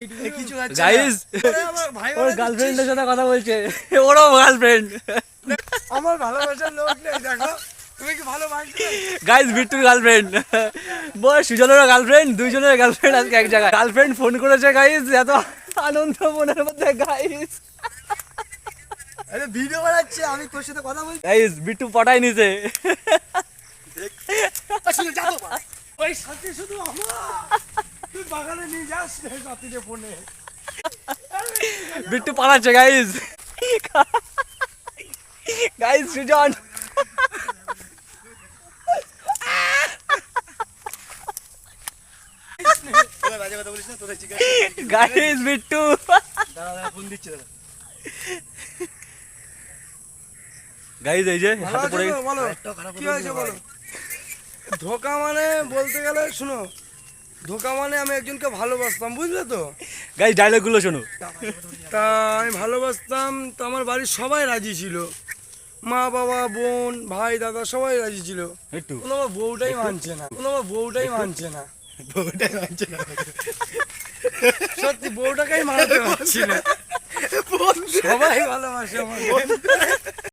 Guys ওর গার্লফ্রেন্ডের সাথে কথা বলছে, ওরও গার্লফ্রেন্ড। আমার ভালোবাসার লোক নেই, দেখো তুমি কি ভালোবাসবে? গাইস বিট্টুর গার্লফ্রেন্ড, বল সুজনেরও গার্লফ্রেন্ড, দুইজনের গার্লফ্রেন্ড আজকে এক জায়গায়। গার্লফ্রেন্ড ফোন করেছে গাইস, এত আনন্দ মনের মধ্যে গাইস। আরে ভিডিও বানাচ্ছি আমি, তোর সাথে কথা বলছি। গাইস বিট্টু পটাই নিছে। শুনে যা তো, ওই সাথে শুধু আমার, তুই বাগানে নিয়ে যাস সাথীকে ফোনে। বিট্টু পালাচ্ছে গাইস। গাইস সুজন তোরা বাজে কথা বলিস না, তোরা চিকেন গাইস বিট্টু দাঁড়া ফোন দিচ্ছি দাঁড়া। গাইস এই যে ভালো হাতে আছো পড়ে তো? বলো কি হয়েছে বলো। ধোকা মানে বলতে গেলে শোনো, ধোকা মানে আমি একজনকে ভালোবাসতাম, বুঝলে তো? গাইস ডায়লগ গুলো শোনো। তা আমি ভালোবাসতাম, তো আমার বাড়ির সবাই রাজি ছিল, মা বাবা বোন ভাই দাদা সবাই রাজি ছিল। একটু কোনো আমার বউটাই মানছে না, কোনো আমার বউটাই মানছে না, বউটাই মানছে না। সত্যি বউটাকেই মানতে পারছি না। সবাই ভালোবাসে আমার